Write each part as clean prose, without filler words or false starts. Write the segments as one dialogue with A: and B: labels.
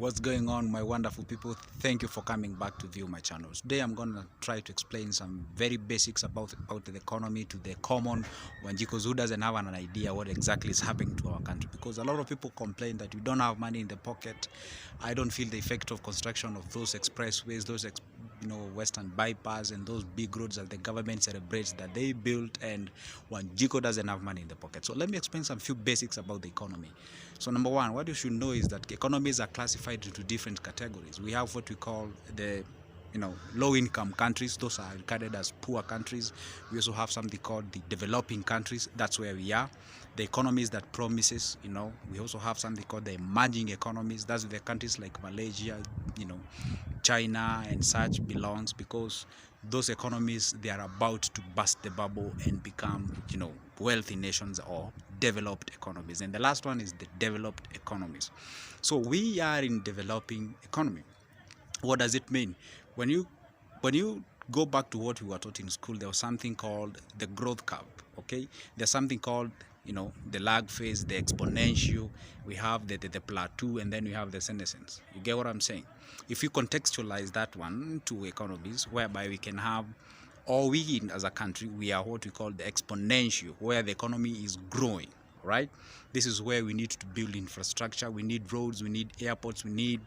A: What's going on, my wonderful people? Thank you for coming back to view my channel. Today I'm going to try to explain some very basics about the economy to the common Wanjikus who doesn't have an idea what exactly is happening to our country, because a lot of people complain that we don't have money in the pocket. I don't feel the effect of construction of those expressways, those western bypass and those big roads that the government celebrates that they built, and Wanjiku doesn't have money in the pocket. So let me explain some few basics about the economy. So number one, what you should know is that economies are classified into different categories. We have what we call the low-income countries. Those are regarded as poor countries. We also have something called the developing countries. That's where we are. The economies that promises, we also have something called the emerging economies. That's the countries like Malaysia, China and such belongs, because those economies, they are about to burst the bubble and become, wealthy nations or developed economies. And the last one is the developed economies. So we are in developing economy. What does it mean? When you go back to what we were taught in school, there was something called the growth curve. Okay, there's something called the lag phase, the exponential, we have the plateau, and then we have the senescence. You get what I'm saying? If you contextualize that one to economies, whereby we can have, or we as a country, we are what we call the exponential, where the economy is growing, right? This is where we need to build infrastructure. We need roads, we need airports, we need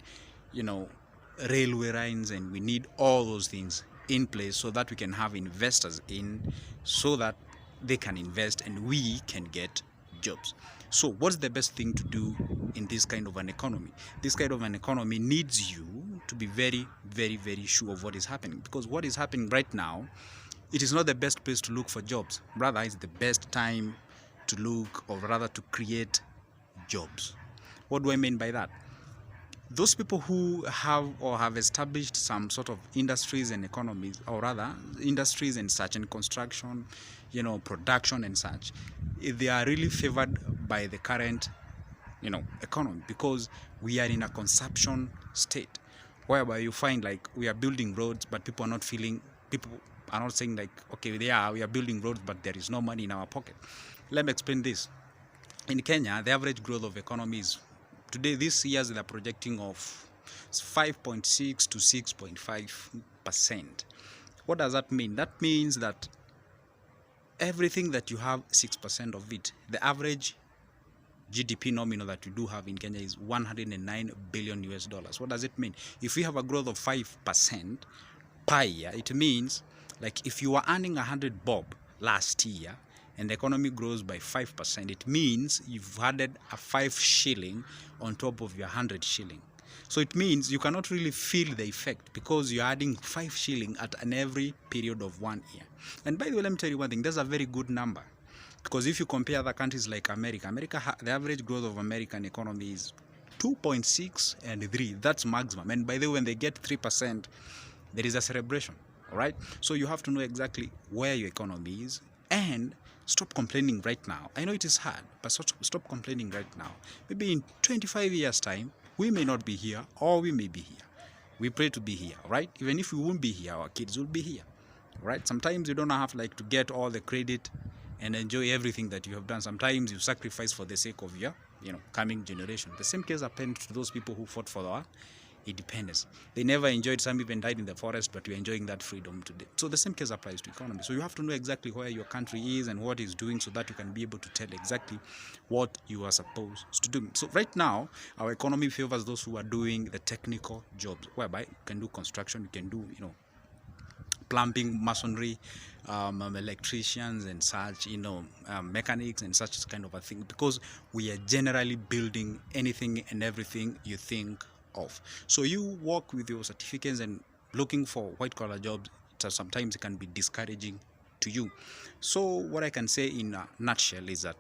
A: railway lines, and we need all those things in place so that we can have investors in, so that they can invest and we can get jobs. So what's the best thing to do in this kind of an economy? This kind of an economy needs you to be very, very, very sure of what is happening, because what is happening right now, it is not the best place to look for jobs. Rather, it's the best time to look, or rather to create jobs. What do I mean by that? Those people who have established some sort of industries and economies, or rather industries and such, and construction, production and such, they are really favored by the current economy, because we are in a consumption state, whereby you find like we are building roads, but people are not saying like, okay, we are building roads, but there is no money in our pocket. Let me explain this. In Kenya, the average growth of economy is, today, this year, they're projecting of 5.6 to 6.5%. What does that mean? That means that everything that you have, 6% of it, the average GDP nominal that we do have in Kenya is 109 billion US dollars. What does it mean? If we have a growth of 5% per year, it means like if you were earning 100 bob last year and the economy grows by 5%, it means you've added a 5 shilling on top of your 100 shilling. So it means you cannot really feel the effect, because you're adding 5 shilling at an every period of 1 year. And by the way, let me tell you one thing, that's a very good number, because if you compare other countries like America, the average growth of American economy is 2.6 and 3. That's maximum. And by the way, when they get 3%, there is a celebration. All right? So you have to know exactly where your economy is, and stop complaining right now. I know it is hard, but stop complaining right now. Maybe in 25 years' time, we may not be here, or we may be here. We pray to be here, right? Even if we won't be here, our kids will be here, right? Sometimes you don't have to get all the credit and enjoy everything that you have done. Sometimes you sacrifice for the sake of your, coming generation. The same case happened to those people who fought for our independence. They never enjoyed, some even died in the forest, but we're enjoying that freedom today. So the same case applies to economy. So you have to know exactly where your country is and what it's doing, so that you can be able to tell exactly what you are supposed to do. So right now, our economy favors those who are doing the technical jobs, whereby you can do construction, you can do, plumbing, masonry, electricians and such, mechanics and such kind of a thing, because we are generally building anything and everything you think of. So you work with your certificates and looking for white collar jobs, sometimes it can be discouraging to you. So what I can say in a nutshell is that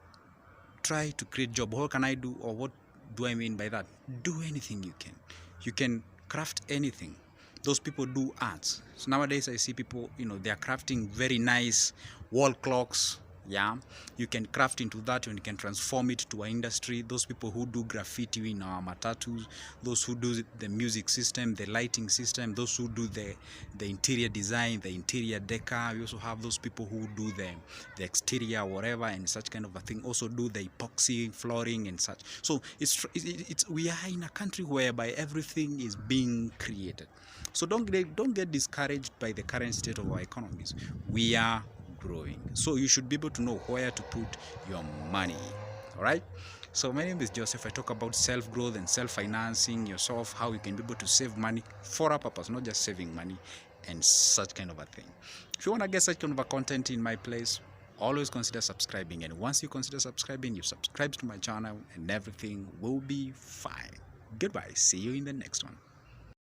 A: try to create job. What can I do, or what do I mean by that? Do anything you can. You can craft anything. Those people do arts. So nowadays I see people, they are crafting very nice wall clocks, Yeah, you can craft into that and you can transform it to an industry. Those people who do graffiti in our matatus, those who do the music system, the lighting system, those who do the interior design, the interior decor. We also have those people who do the exterior, whatever, and such kind of a thing. Also do the epoxy flooring and such. So it's we are in a country whereby everything is being created. So don't get discouraged by the current state of our economies. We are growing, so you should be able to know where to put your money. All right, so my name is Joseph. I talk about self-growth and self-financing yourself, how you can be able to save money for a purpose, not just saving money and such kind of a thing. If you want to get such kind of a content in my place, always consider subscribing, and once you consider subscribing, you subscribe to my channel and everything will be fine. Goodbye, see you in the next one.